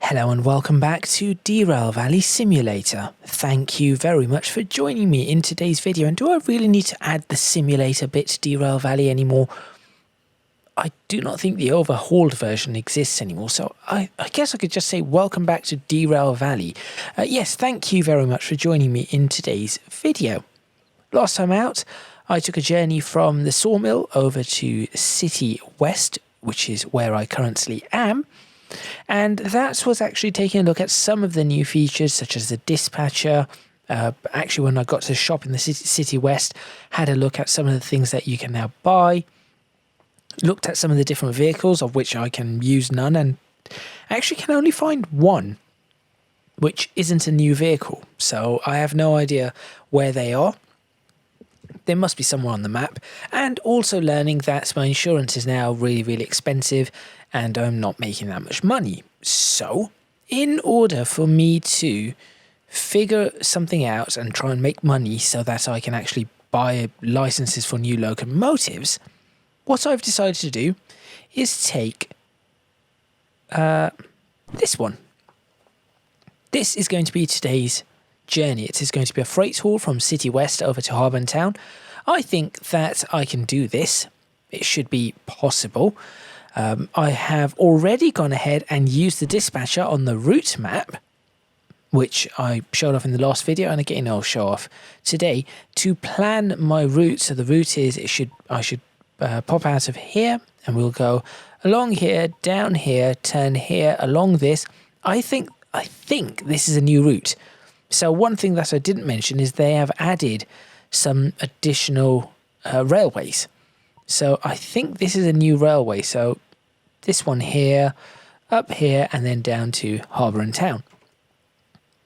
Hello and welcome back to Derail Valley Simulator. Thank you very much for joining me in today's video. And do I really need to add the simulator bit to Derail Valley anymore? I do not think the overhauled version exists anymore, so I guess I could just say welcome back to Derail Valley. Yes, thank you very much for joining me in today's video. Last time out, I took a journey from the sawmill over to City West, which is where I currently am. And that was actually taking a look at some of the new features, such as the dispatcher. Actually, when I got to the shop in the City West, had a look at some of the things that you can now buy. Looked at some of the different vehicles, of which I can use none, and actually can only find one, which isn't a new vehicle. So I have no idea where they are. There must be somewhere on the map. And also learning that my insurance is now really expensive, and I'm not making that much money. So, in order for me to figure something out and try and make money so that I can actually buy licenses for new locomotives, what I've decided to do is take this one. This is going to be today's journey. It is going to be a freight haul from City West over to Harbour Town. I think that I can do this. It should be possible. I have already gone ahead and used the dispatcher on the route map, which I showed off in the last video, and again I'll show off today, to plan my route. So the route is I should pop out of here, and we'll go along here, down here, turn here, along this. I think this is a new route. So one thing that I didn't mention is they have added some additional railways. So I think this is a new railway. So this one here, up here, and then down to Harbour and Town.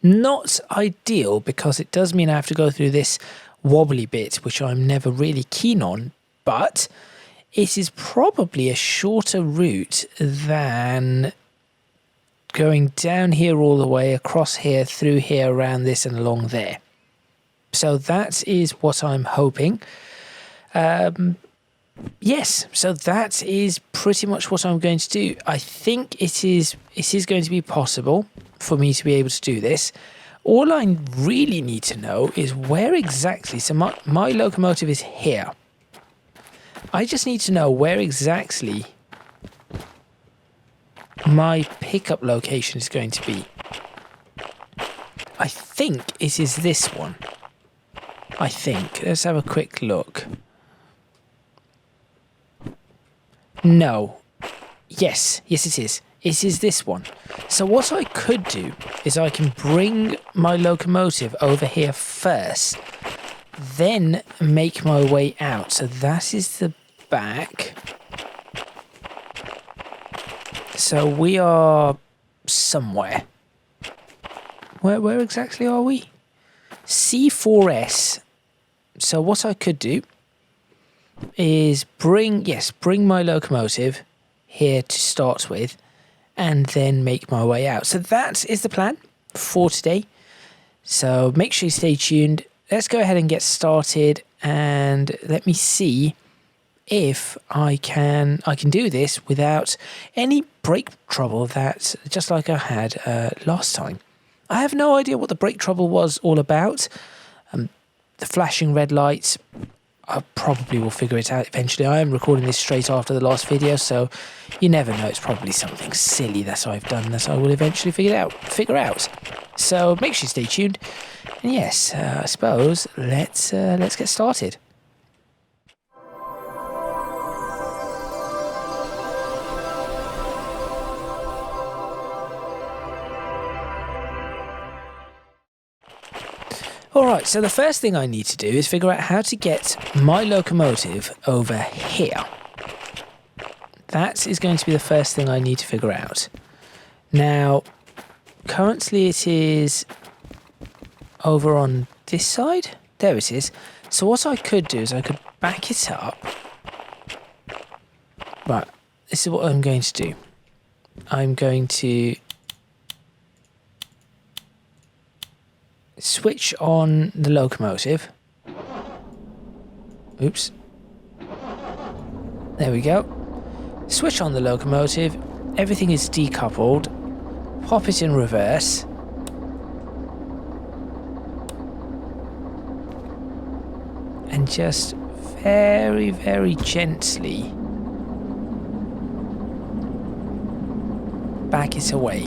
Not ideal, because it does mean I have to go through this wobbly bit, which I'm never really keen on, but it is probably a shorter route than going down here all the way, across here, through here, around this, and along there. So that is what I'm hoping. Yes, so that is pretty much what I'm going to do. I think it is going to be possible for me to be able to do this. All I really need to know is where exactly. So my locomotive is here. I just need to know where exactly my pickup location is going to be. I think it is this one. I think. Let's have a quick look. No. Yes it is. It is this one. So what I could do is I can bring my locomotive over here first, then make my way out. So that is the back. So we are somewhere. Where exactly are we? C4S. So what I could do is bring my locomotive here to start with, and then make my way out. So that is the plan for today. So make sure you stay tuned. Let's go ahead and get started, and let me see if I can do this without any brake trouble, that just like I had last time. I have no idea what the brake trouble was all about. The flashing red lights, I probably will figure it out eventually. I am recording this straight after the last video, so you never know. It's probably something silly that I've done that I will eventually figure out. So make sure you stay tuned. And yes, I suppose let's get started. Alright, so the first thing I need to do is figure out how to get my locomotive over here. That is going to be the first thing I need to figure out. Now, currently it is over on this side. There it is. So what I could do is I could back it up. Right, this is what I'm going to do. I'm going to switch on the locomotive. Oops. There we go. Switch on the locomotive. Everything is decoupled. pop it in reverse. And just very, very gently back it away.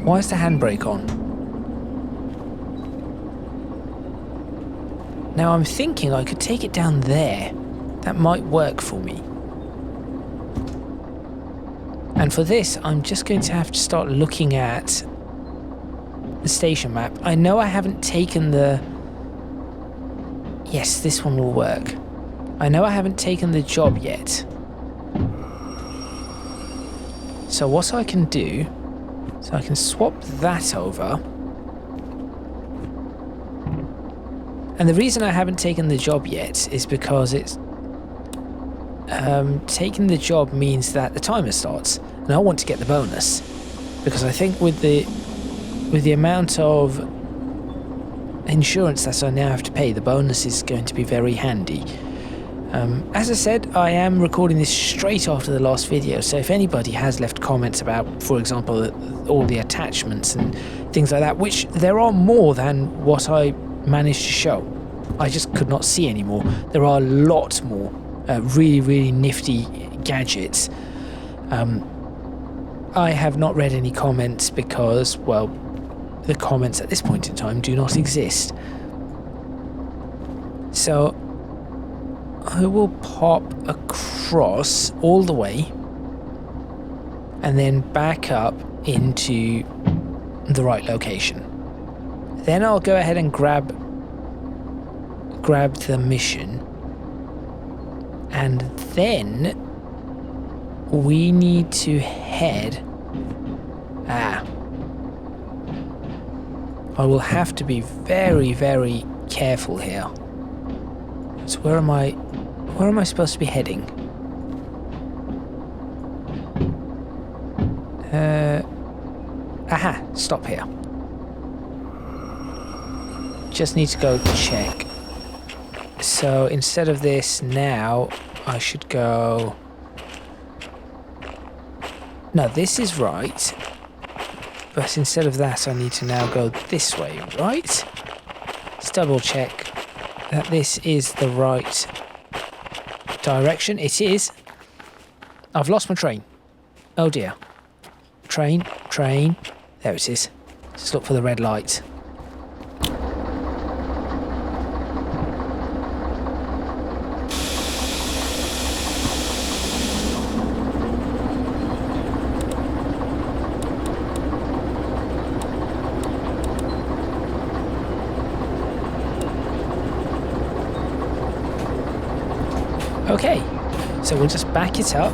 Why is the handbrake on? Now I'm thinking I could take it down there. That might work for me. And for this, I'm just going to have to start looking at the station map. I know I haven't taken the... Yes, this one will work. I know I haven't taken the job yet. So what I can do, so I can swap that over. And the reason I haven't taken the job yet is because it's... taking the job means that the timer starts. And I want to get the bonus. Because I think with the amount of insurance that I now have to pay, the bonus is going to be very handy. As I said, I am recording this straight after the last video, so if anybody has left comments about, for example, all the attachments and things like that, which there are more than what I managed to show. I just could not see any more. There are a lot more really, really nifty gadgets. I have not read any comments because, well, the comments at this point in time do not exist. So I will pop across all the way and then back up into the right location. Then I'll go ahead and grab the mission, and then we need to head... I will have to be very, very careful here. So where am I supposed to be heading? Aha, stop here. Just need to go check. So instead of this now, I should go... No, this is right. But instead of that, I need to now go this way, right? Let's double check that this is the right direction. It is. I've lost my train. Oh dear. Train. There it is. Just look for the red light. Okay, so we'll just back it up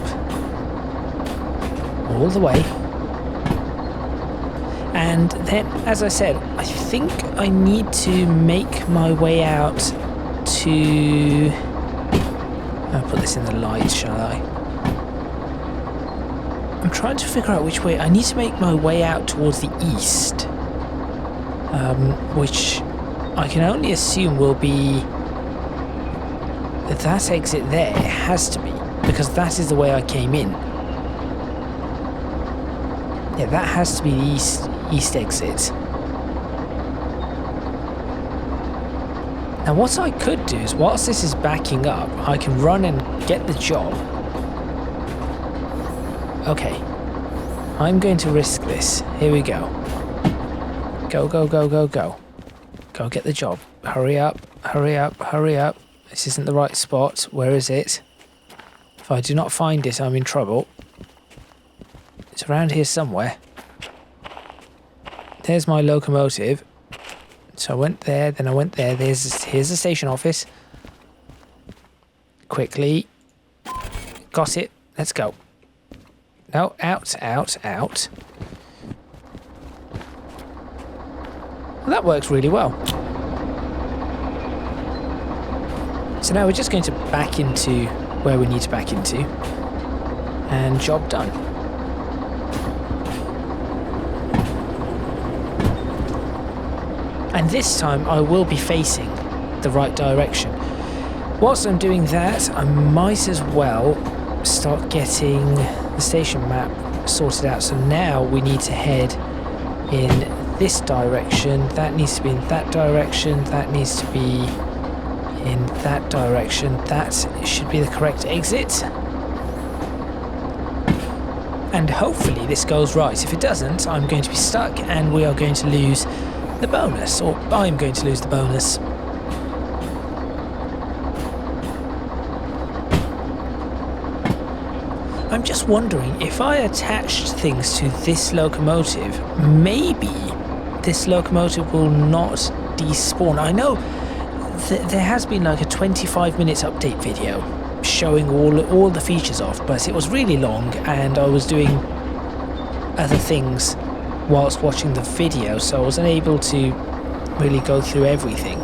all the way, and then, as I said, I think I need to make my way out to... I'll put this in the light, shall I? I'm trying to figure out which way. I need to make my way out towards the east, which I can only assume will be... That exit there has to be, because that is the way I came in. Yeah, that has to be the east exit. Now what I could do is, whilst this is backing up, I can run and get the job. Okay, I'm going to risk this. Here we go. Go. Go get the job. Hurry up. This isn't the right spot. Where is it? If I do not find it, I'm in trouble. It's around here somewhere. There's my locomotive. So I went there, then I went there. Here's the station office. Quickly. Got it. Let's go. No, out. Well, that works really well. So now we're just going to back into where we need to back into, and job done. And this time I will be facing the right direction. Whilst I'm doing that, I might as well start getting the station map sorted out. So now we need to head in this direction. That needs to be in that direction. That needs to be in that direction. That should be the correct exit. And hopefully this goes right. If it doesn't, I'm going to be stuck and we are going to lose the bonus, or I'm going to lose the bonus. I'm just wondering, if I attached things to this locomotive, maybe this locomotive will not despawn. I know there has been like a 25 minutes update video showing all the features off, but it was really long and I was doing other things whilst watching the video, so I wasn't able to really go through everything.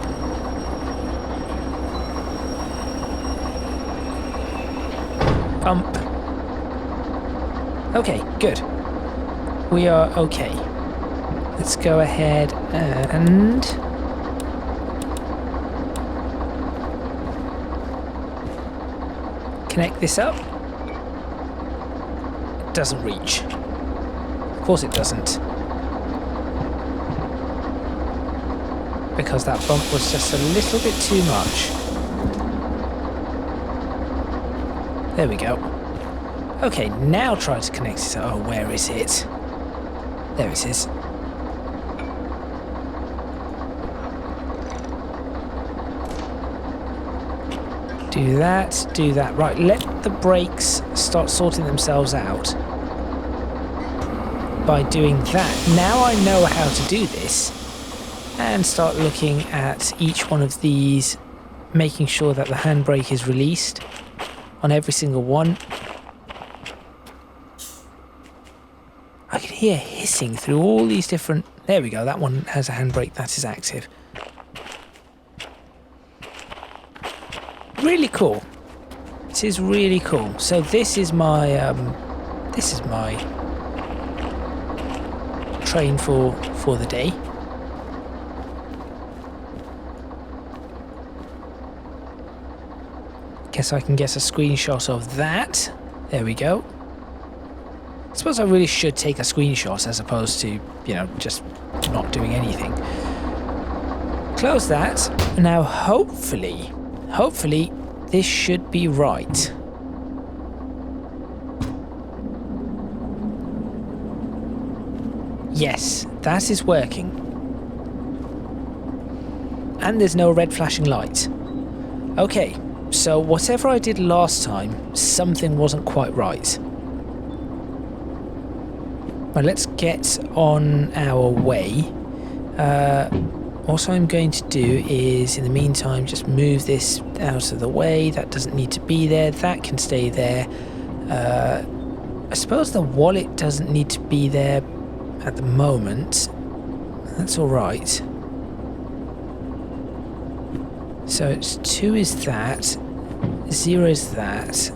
Pump. Okay, good. We are okay. Let's go ahead and connect this up. It doesn't reach. Of course it doesn't. Because that bump was just a little bit too much. There we go. Okay, now try to connect it. Oh, where is it? There it is. Do that, do that. Right, let the brakes start sorting themselves out by doing that. Now I know how to do this, and start looking at each one of these, making sure that the handbrake is released on every single one. I can hear hissing through all these different... There we go, that one has a handbrake, that is active. Really cool. This is really cool. So this is my train for the day. Guess I can get a screenshot of that. There we go. I suppose I really should take a screenshot as opposed to, you know, just not doing anything. Close that. Now hopefully this should be right. Yes, that is working. And there's no red flashing light. Okay, so whatever I did last time, something wasn't quite right. Well, let's get on our way. What I'm going to do is, in the meantime, just move this out of the way. That doesn't need to be there. That can stay there. I suppose the wallet doesn't need to be there at the moment. That's all right. So it's 2 is that. 0 is that.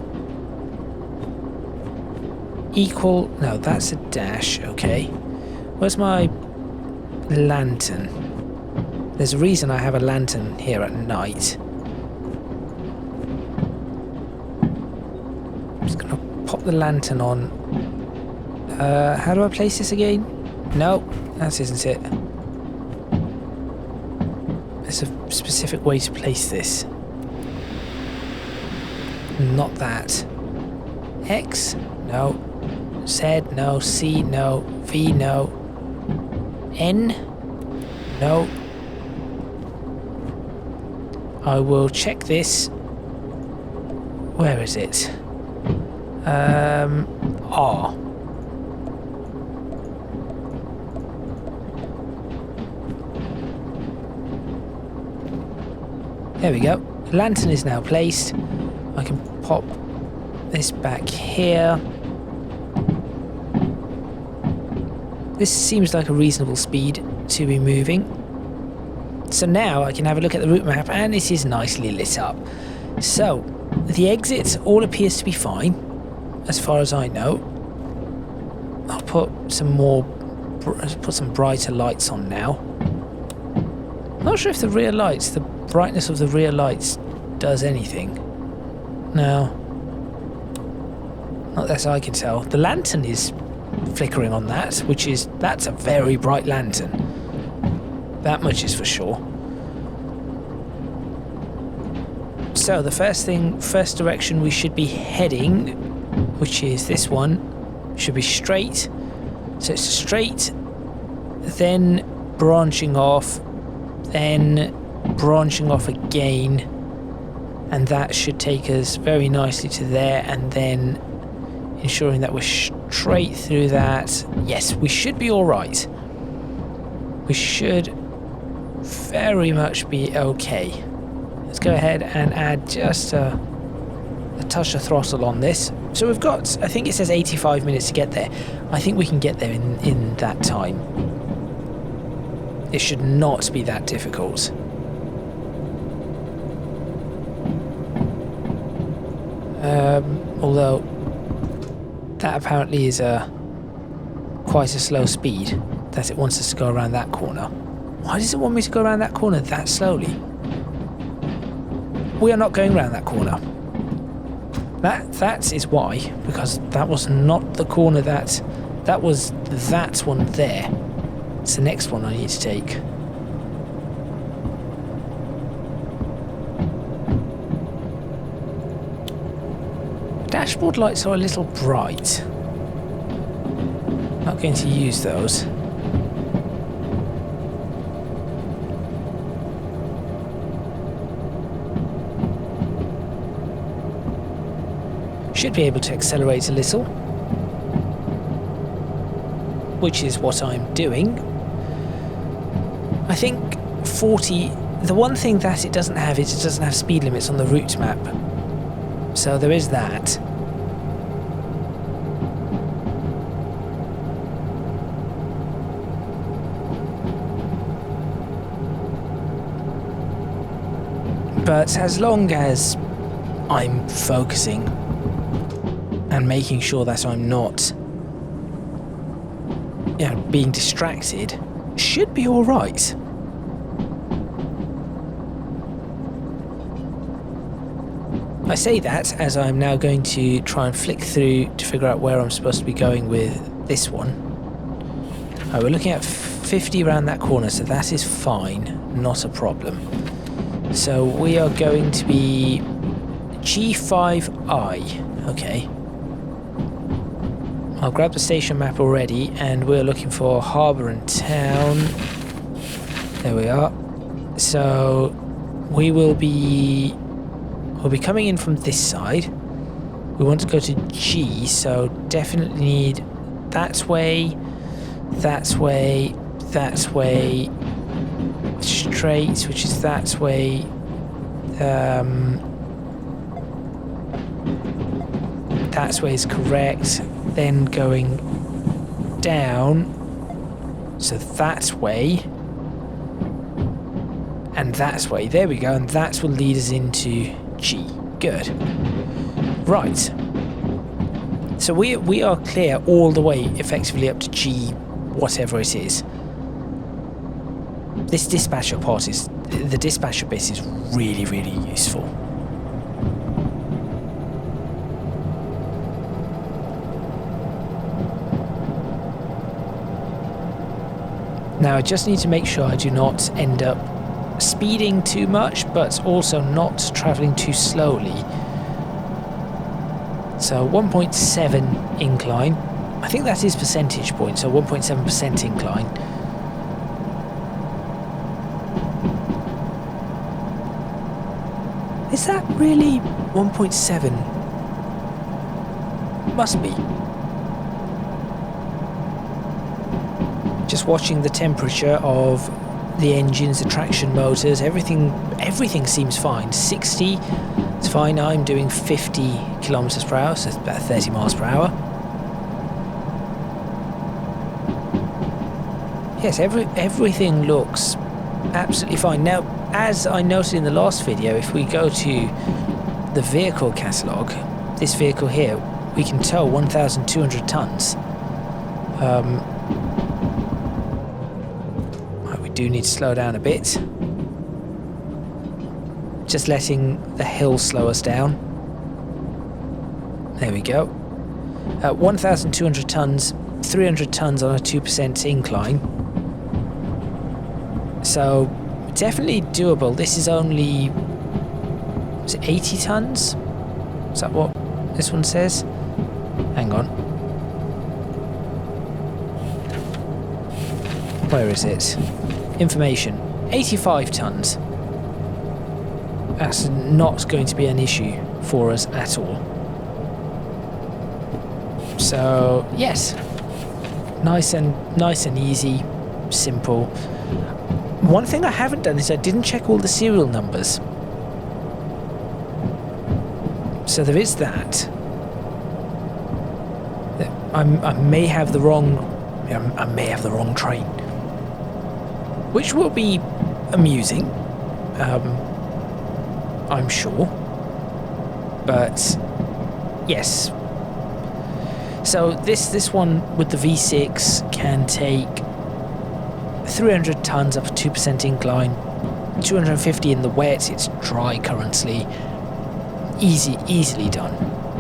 Equal, no, that's a dash, okay. Where's my lantern? There's a reason I have a lantern here at night. I'm just gonna pop the lantern on. How do I place this again? No, that isn't it. There's a specific way to place this. Not that. X, no. Z, no. C, no. V, no. N, no. I will check this. Where is it? R. There we go. The lantern is now placed. I can pop this back here. This seems like a reasonable speed to be moving. So now I can have a look at the route map and it is nicely lit up. So the exit all appears to be fine, as far as I know. I'll put some brighter lights on now. Not sure if the rear lights, the brightness of the rear lights does anything. No. Not as I can tell. The lantern is flickering on that, that's a very bright lantern. That much is for sure. So the first direction we should be heading, which is this one, should be straight. So it's straight, then branching off, then branching off again, and that should take us very nicely to there, and then ensuring that we're straight through that. Yes, we should be all right. We should very much be okay. Let's go ahead and add just a touch of throttle on this. So we've got, I think it says 85 minutes to get there. I think we can get there in that time. It should not be that difficult. Although that apparently is quite a slow speed that it wants us to go around that corner. Why does it want me to go around that corner that slowly? We are not going around that corner. That is why, because that was not the corner that was that one there. It's the next one I need to take. Dashboard lights are a little bright. Not going to use those. Should be able to accelerate a little, which is what I'm doing. I think 40, the one thing that it doesn't have is it doesn't have speed limits on the route map. So there is that. But as long as I'm focusing and making sure that I'm not, being distracted, should be all right. I say that as I'm now going to try and flick through to figure out where I'm supposed to be going with this one. Right, we're looking at 50 around that corner, so that is fine, not a problem. So we are going to be G5I, okay. I'll grab the station map already, and we're looking for harbour and town. There we are. So we'll be coming in from this side. We want to go to G, so definitely need that way, straight, which is that way. That way is correct. Then going down, so that way, and that way. There we go, and that will lead us into G. Good. Right. So we are clear all the way, effectively up to G, whatever it is. This dispatcher part is, the dispatcher bit is really, really useful. Now I just need to make sure I do not end up speeding too much, but also not travelling too slowly. So 1.7 incline. I think that is percentage point, so 1.7% incline. Is that really 1.7? Must be. Just watching the temperature of the engines, the traction motors, everything seems fine. 60, it's fine. I'm doing 50 kilometers per hour, so it's about 30 miles per hour. Yes, everything looks absolutely fine. Now, as I noted in the last video, if we go to the vehicle catalogue, this vehicle here, we can tow 1,200 tons. We do need to slow down a bit. Just letting the hill slow us down. There we go. 1,200 tons, 300 tons on a 2% incline. So definitely doable. This is only, is it 80 tons? Is that what this one says? Hang on. Where is it? Information. 85 tons. That's not going to be an issue for us at all. So yes, nice and easy, simple. One thing I haven't done is I didn't check all the serial numbers. So there is that. I may have the wrong. I may have the wrong train, which will be amusing. I'm sure. But yes. So this one with the V6 can take 300 tons up a 2% incline, 250 in the wet. It's dry currently. Easily done.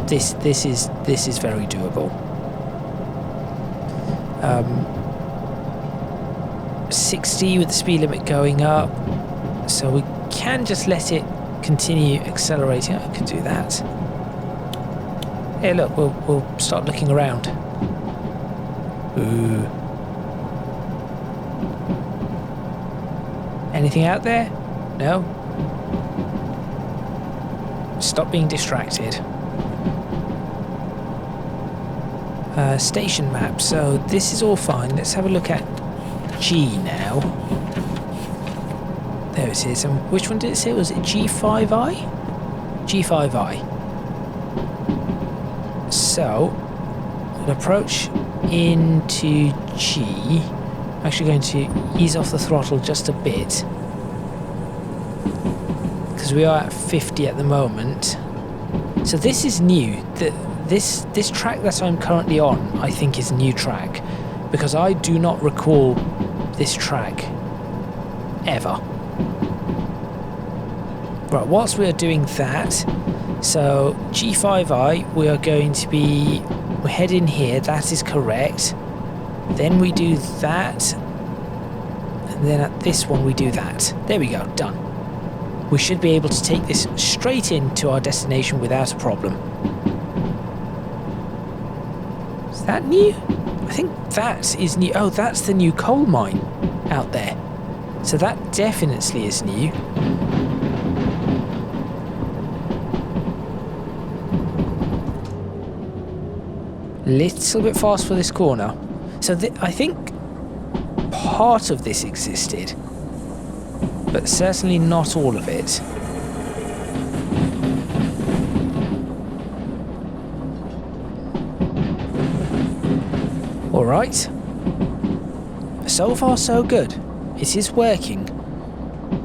This is very doable. 60 with the speed limit going up, so we can just let it continue accelerating. I could do that. Hey, look, we'll start looking around. Ooh. Anything out there? No? Stop being distracted. Station map. So this is all fine. Let's have a look at G now. There it is. And which one did it say? Was it G5I? G5I. So we'll approach into G. I'm actually going to ease off the throttle just a bit, because we are at 50 at the moment. So this is new. This track that I'm currently on, I think, is a new track, because I do not recall this track ever. Right, whilst we are doing that, so G5I, we are going to be, we head in here, that is correct. Then we do that, and then at this one we do that. There we go, done. We should be able to take this straight into our destination without a problem. Is that new? I think that is new. Oh, that's the new coal mine out there. So that definitely is new. Little bit fast for this corner. So I think part of this existed, but certainly not all of it. Alright. So far so good. It is working.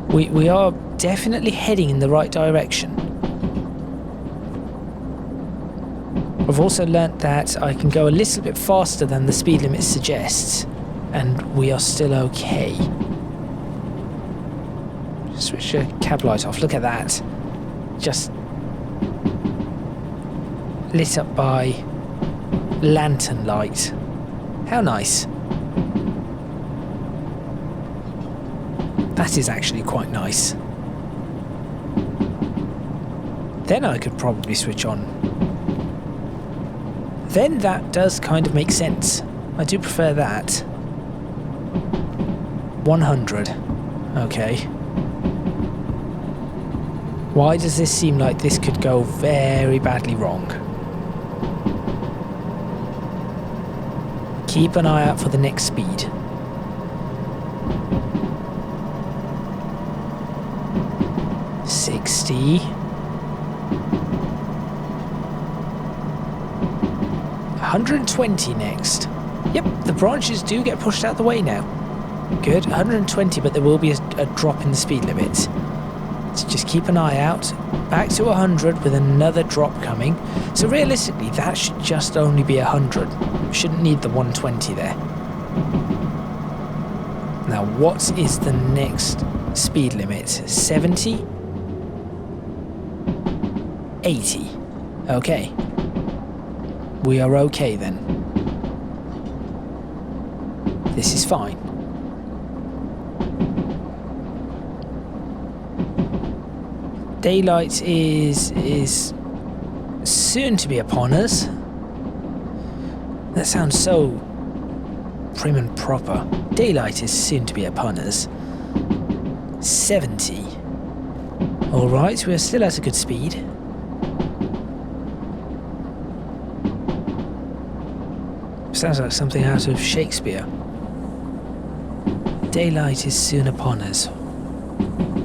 We are definitely heading in the right direction. I've also learnt that I can go a little bit faster than the speed limit suggests, and we are still okay. Switch the cab light off. Look at that. Just lit up by lantern light. How nice. That is actually quite nice. Then I could probably switch on. Then that does kind of make sense. I do prefer that. 100. Okay. Why does this seem like this could go very badly wrong? Keep an eye out for the next speed. $60. 120 next. Yep, the branches do get pushed out the way now. Good, 120, but there will be a drop in the speed limit. So just keep an eye out. Back to 100 with another drop coming. So realistically, that should just only be 100. Shouldn't need the 120 there. Now, what is the next speed limit? 70? 80. Okay. We are okay then. This is fine. Daylight is soon to be upon us. That sounds so prim and proper. Daylight is soon to be upon us. 70. Alright, we're still at a good speed. Sounds like something out of Shakespeare. Daylight is soon upon us.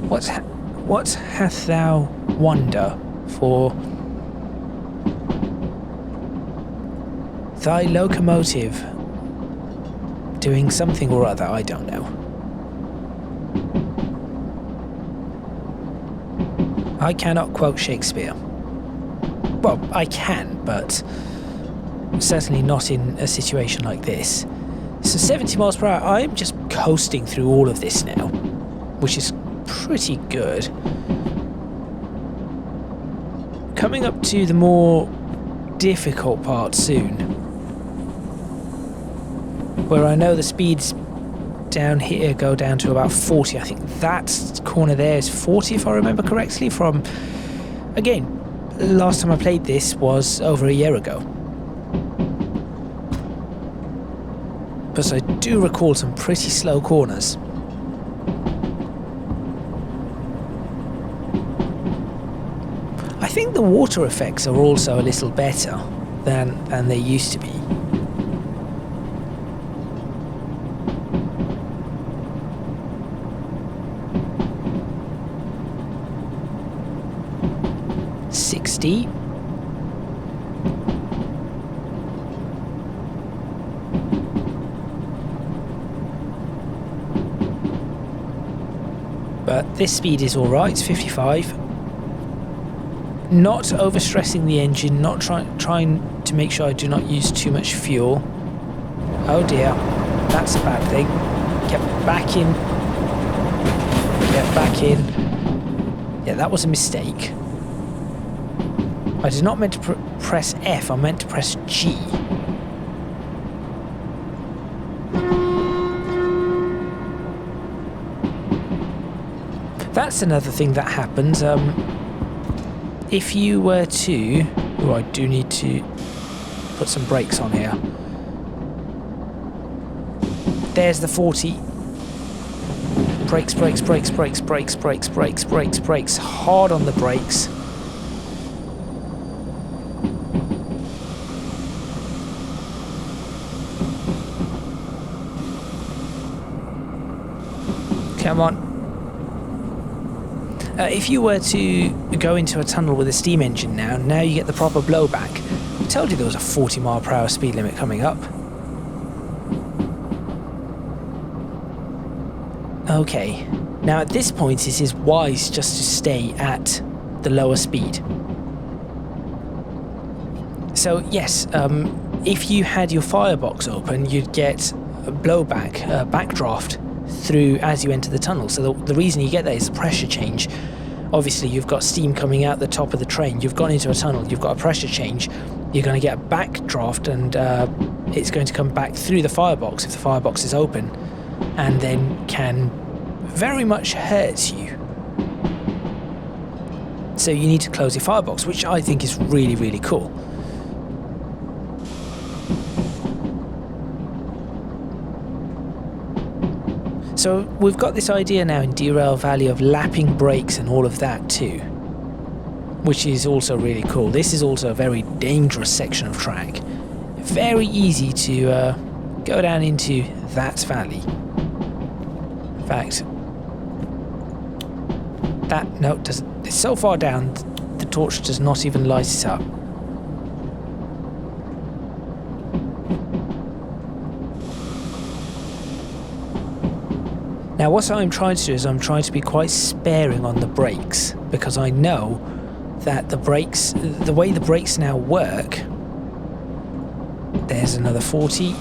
What hath thou wonder for? Thy locomotive doing something or other, I don't know. I cannot quote Shakespeare. Well, I can, but certainly not in a situation like this. So 70 miles per hour, I'm just coasting through all of this now, which is pretty good. Coming up to the more difficult part soon, where I know the speeds down here go down to about 40. I think that corner there is 40 if I remember correctly from, again, last time I played this was over a year ago. But I do recall some pretty slow corners. I think the water effects are also a little better than they used to be. But this speed is alright, it's 55. Not overstressing the engine, not trying to make sure I do not use too much fuel. Oh dear, that's a bad thing. Get back in. Get back in. Yeah, that was a mistake. I did not meant to press F, I meant to press G. That's another thing that happens. If you were to... Oh, I do need to put some brakes on here. There's the 40. Brakes, brakes, brakes, brakes, brakes, brakes, brakes, brakes, brakes. Hard on the brakes. Come on. If you were to go into a tunnel with a steam engine now you get the proper blowback. I told you there was a 40 mile per hour speed limit coming up. Okay, now at this point it is wise just to stay at the lower speed. So yes, if you had your firebox open, you'd get a blowback, backdraft through as you enter the tunnel. So the reason you get that is the pressure change. Obviously you've got steam coming out the top of the train, you've gone into a tunnel, you've got a pressure change, you're going to get a backdraft, and it's going to come back through the firebox if the firebox is open, and then can very much hurt you. So you need to close your firebox, which I think is really, really cool. So we've got this idea now in Derail Valley of lapping brakes and all of that too, which is also really cool. This is also a very dangerous section of track. Very easy to go down into that valley. In fact, that note doesn't. It's so far down, the torch does not even light it up. Now what I'm trying to do is I'm trying to be quite sparing on the brakes, because I know that the brakes, the way the brakes now work, there's another 40,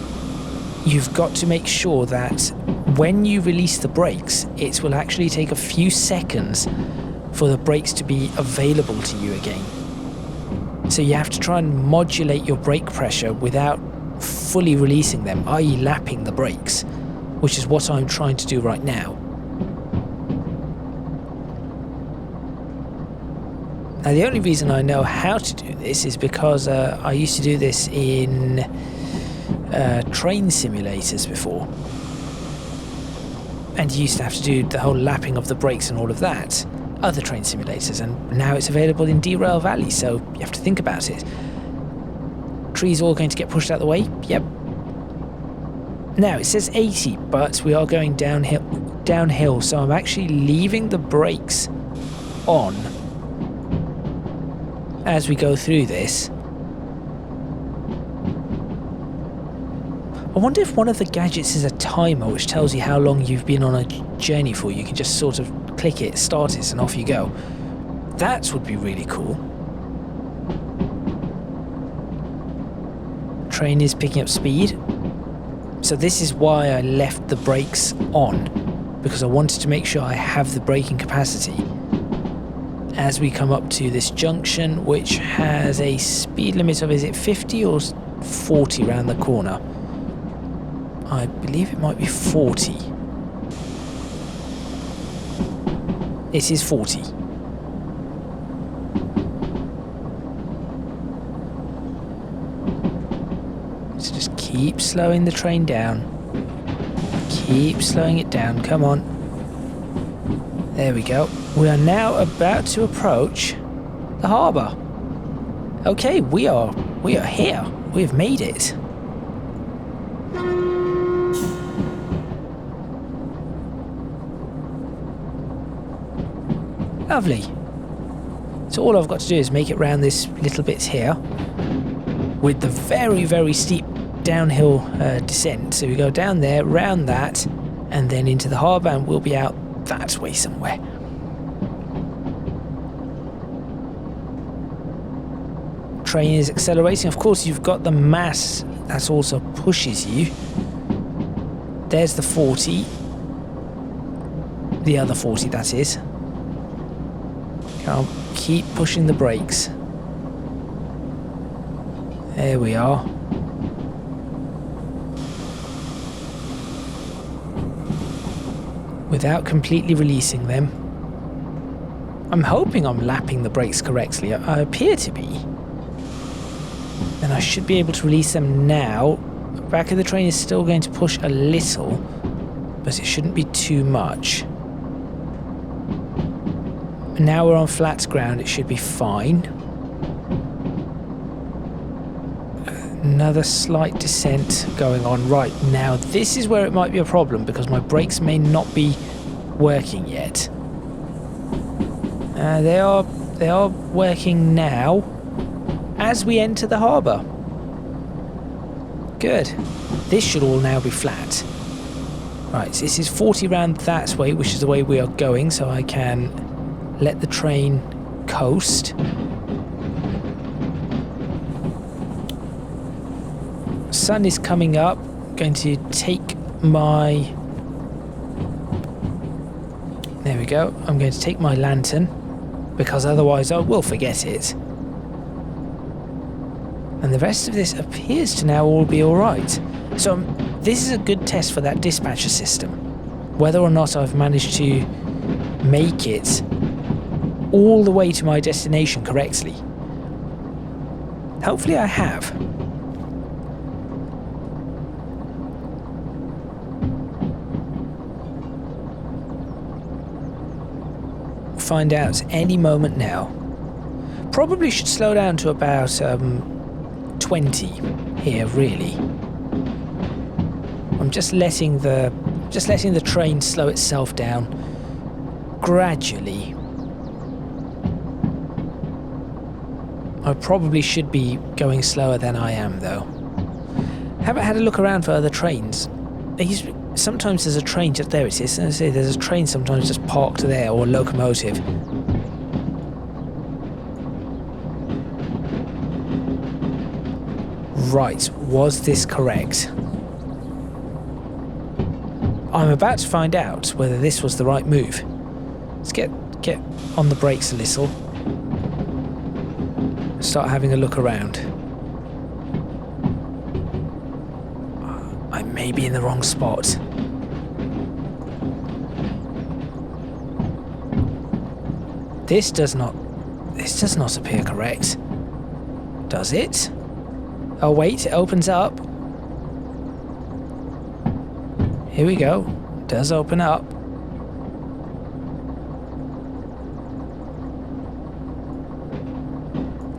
you've got to make sure that when you release the brakes, it will actually take a few seconds for the brakes to be available to you again. So you have to try and modulate your brake pressure without fully releasing them, i.e. lapping the brakes, which is what I'm trying to do right now. Now the only reason I know how to do this is because I used to do this in train simulators before. And you used to have to do the whole lapping of the brakes and all of that. Other train simulators, and now it's available in Derail Valley, so you have to think about it. Trees all going to get pushed out of the way? Yep. Now it says 80, but we are going downhill, so I'm actually leaving the brakes on as we go through this. I wonder if one of the gadgets is a timer which tells you how long you've been on a journey for. You can just sort of click it, start it, and off you go. That would be really cool. Train is picking up speed. So this is why I left the brakes on, because I wanted to make sure I have the braking capacity. As we come up to this junction, which has a speed limit of, is it 50 or 40 around the corner? I believe it might be 40. It is 40. So just keep slowing the train down. Keep slowing it down, come on. There we go. We are now about to approach the harbour. Okay, we are here. We have made it. Lovely. So all I've got to do is make it round this little bit here with the very, very steep downhill descent. So we go down there, round that, and then into the harbour, and we'll be out that way somewhere. Train is accelerating. Of course, you've got the mass that also pushes you. There's the 40. The other 40, that is. I'll keep pushing the brakes. There we are. Without completely releasing them. I'm hoping I'm lapping the brakes correctly. I appear to be. And I should be able to release them now. The back of the train is still going to push a little, but it shouldn't be too much. Now we're on flat ground, it should be fine. Another slight descent going on. Right, now this is where it might be a problem because my brakes may not be working yet. They are working now as we enter the harbour. Good. This should all now be flat. Right, so this is 40 round that way, which is the way we are going, so I can let the train coast. Sun is coming up. I'm going to take my... There we go. I'm going to take my lantern because otherwise I will forget it. And the rest of this appears to now all be alright. So this is a good test for that dispatcher system. Whether or not I've managed to make it all the way to my destination correctly. Hopefully I have. Find out any moment now. Probably should slow down to about 20 here, really. I'm just letting the train slow itself down gradually. I probably should be going slower than I am, though. Haven't had a look around for other trains. Sometimes there's a train just there. It is. I say there's a train sometimes just parked there, or a locomotive. Right, was this correct? I'm about to find out whether this was the right move. Let's get on the brakes a little. start having a look around. I may be in the wrong spot. This does not appear correct. Does it? Oh wait, it opens up. Here we go. It does open up.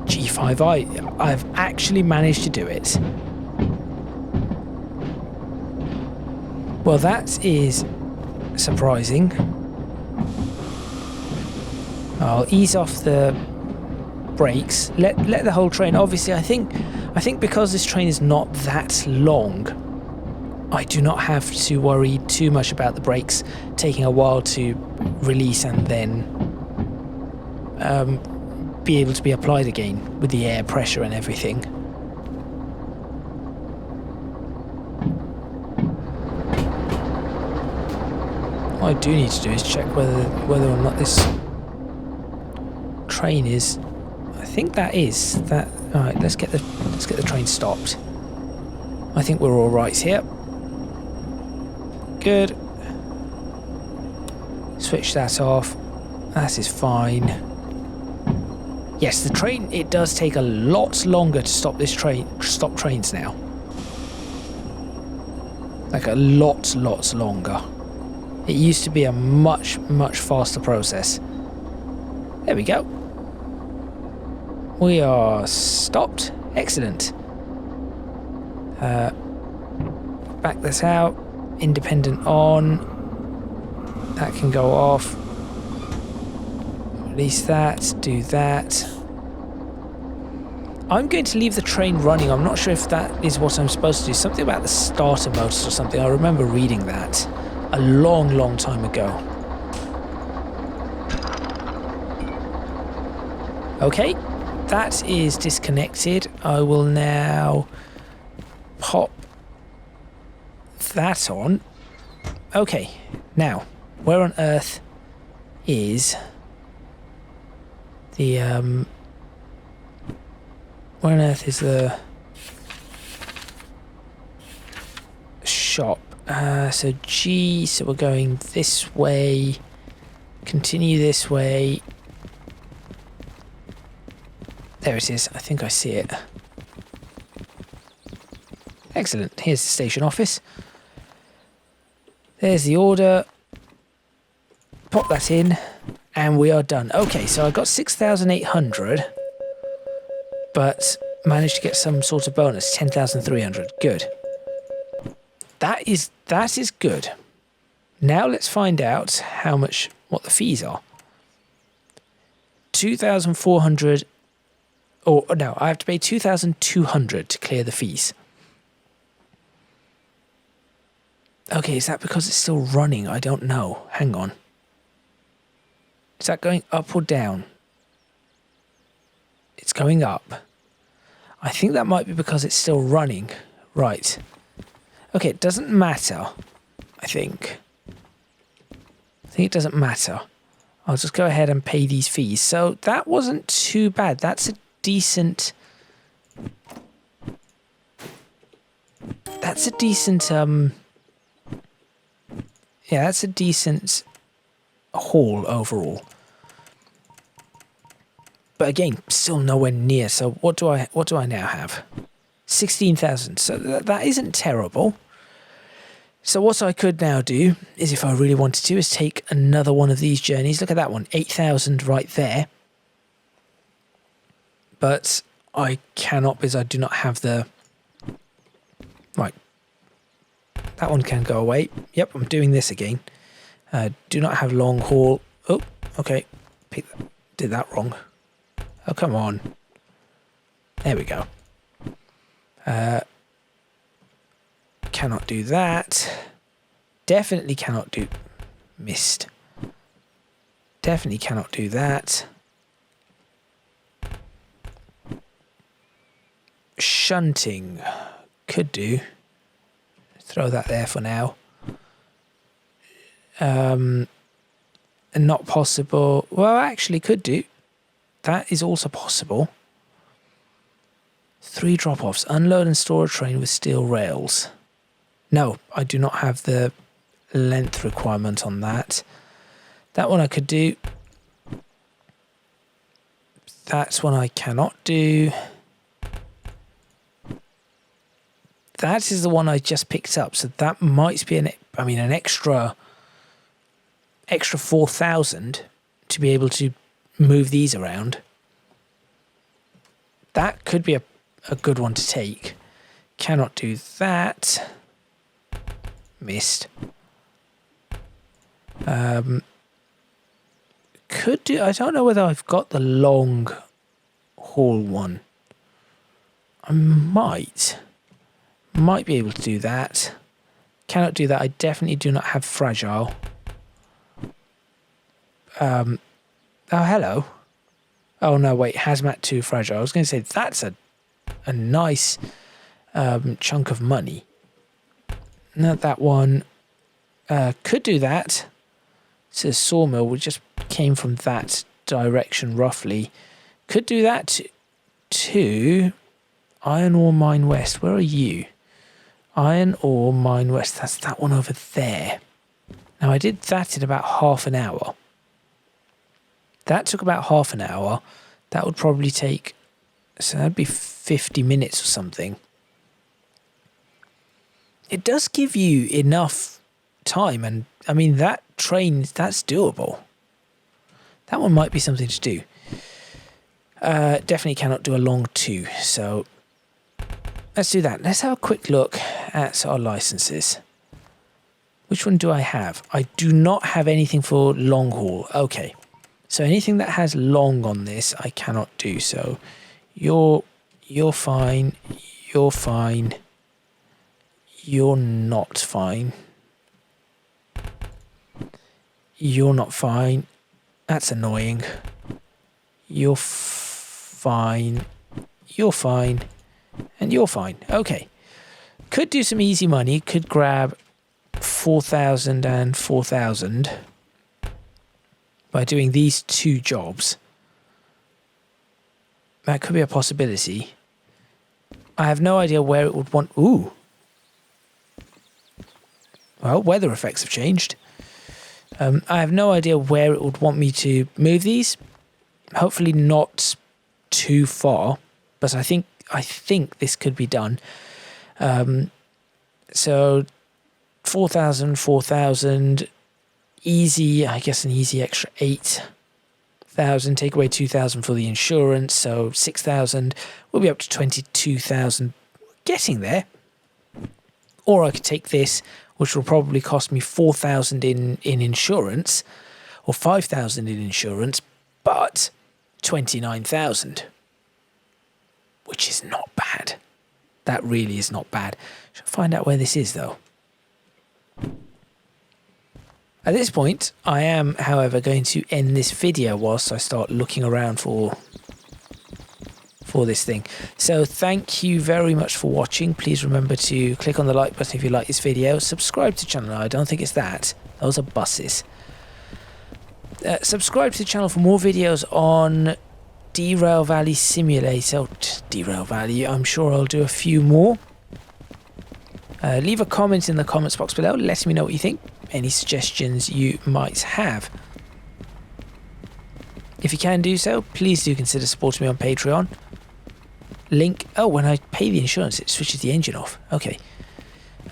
G5i. I've actually managed to do it. Well, that is surprising. I'll ease off the brakes. Let the whole train. Obviously, I think because this train is not that long, I do not have to worry too much about the brakes taking a while to release and then be able to be applied again with the air pressure and everything. What I do need to do is check whether or not this train is. I think that is that. All right, let's get the train stopped. I think we're all right here. Good. Switch that off. That is fine. Yes, the train. It does take a lot longer to stop this train. Stop trains now. Like a lot longer. It used to be a much faster process. There we go. We are stopped. Excellent. Back this out. Independent on. That can go off. Release that. Do that. I'm going to leave the train running. I'm not sure if that is what I'm supposed to do. Something about the starter motors or something. I remember reading that a long time ago. Okay. That is disconnected. I will now pop that on. Okay, now, where on earth is the, where on earth is the shop? So G, so we're going this way, continue this way. There it is. I think I see it. Excellent. Here's the station office. There's the order. Pop that in. And we are done. Okay, so I got 6,800. But managed to get some sort of bonus. 10,300. Good. That is good. Now let's find out what the fees are. 2,400. Oh, no, I have to pay 2,200 to clear the fees. Okay, is that because it's still running? I don't know. Hang on. Is that going up or down? It's going up. I think that might be because it's still running. Right. Okay, it doesn't matter, I think. I think it doesn't matter. I'll just go ahead and pay these fees. So that wasn't too bad. That's a decent yeah, that's a decent haul overall, but again, still nowhere near. So what do I now have? 16,000. So that isn't terrible. So what I could now do is, if I really wanted to, is take another one of these journeys. Look at that one, 8,000 right there. But I cannot because I do not have the... Right. That one can go away. Yep, I'm doing this again. Do not have long haul. Oh, okay. Did that wrong. Oh, come on. There we go. Cannot do that. Definitely cannot do... Missed. Definitely cannot do that. Shunting could do. Throw that there for now. And not possible. Well, actually could do. That is also possible. 3 drop-offs. Unload and store a train with steel rails. No, I do not have the length requirement on that. That one I could do. That's one I cannot do. That is the one I just picked up, so that might be an extra 4,000 to be able to move these around. That could be a good one to take. Cannot do that. Missed. Could do. I don't know whether I've got the long haul one. I might be able to do that. Cannot do that. I definitely do not have fragile. Oh, hello. Oh, no, wait. Hazmat 2 fragile. I was going to say that's a nice chunk of money. Not that one. Could do that. So the sawmill, we just came from that direction roughly. Could do that to Iron Ore Mine West. Where are you? Iron Ore Mine West. That's that one over there. Now I did that in about half an hour. That took about half an hour. That would probably take, so that'd be 50 minutes or something. It does give you enough time, and I mean that train, that's doable. That one might be something to do. Definitely cannot do a long 2, so let's do that. Let's have a quick look at our licenses. Which one do I have? I do not have anything for long haul. Okay, so anything that has long on this I cannot do. So you're fine, you're fine, you're not fine, you're not fine. That's annoying. You're fine, you're fine, and you're fine. Okay. Could do some easy money. Could grab 4,000 and 4,000 by doing these 2 jobs. That could be a possibility. I have no idea where it would want... Ooh. Well, weather effects have changed. I have no idea where it would want me to move these. Hopefully not too far, but I think this could be done. So 4,000, 4,000, easy, I guess an easy extra 8,000, take away 2,000 for the insurance, so 6,000, we'll be up to 22,000, getting there. Or I could take this, which will probably cost me 4,000 in insurance, or 5,000 in insurance, but 29,000, which is not bad. That really is not bad. Should find out where this is, though. At this point, I am, however, going to end this video whilst I start looking around for this thing. So thank you very much for watching. Please remember to click on the like button if you like this video. Subscribe to the channel. I don't think it's that. Those are buses. Subscribe to the channel for more videos on Derail Valley Simulator. Derail Valley, I'm sure I'll do a few more. Leave a comment in the comments box below. Let me know what you think. Any suggestions you might have. If you can do so, please do consider supporting me on Patreon. Link... Oh, when I pay the insurance, it switches the engine off. Okay.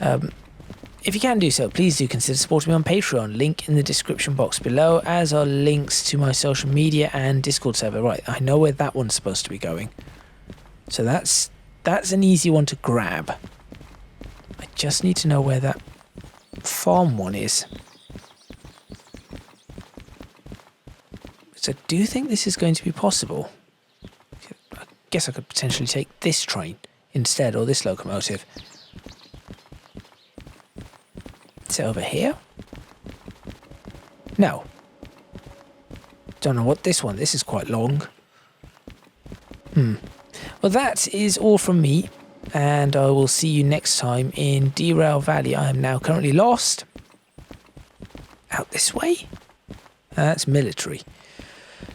If you can do so, please do consider supporting me on Patreon. Link in the description box below, as are links to my social media and Discord server. Right, I know where that one's supposed to be going. So that's an easy one to grab. I just need to know where that farm one is. So do you think this is going to be possible? I guess I could potentially take this train instead, or this locomotive. Is it over here? No. Don't know what this one... This is quite long. Well, that is all from me, and I will see you next time in Derail Valley. I am now currently lost. Out this way? That's military.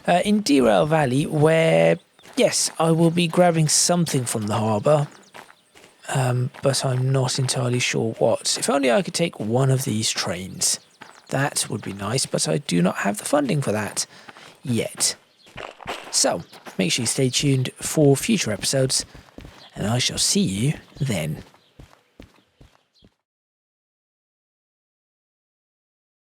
In Derail Valley, where yes, I will be grabbing something from the harbour, but I'm not entirely sure what. If only I could take one of these trains. That would be nice, but I do not have the funding for that yet. So, make sure you stay tuned for future episodes, and I shall see you then.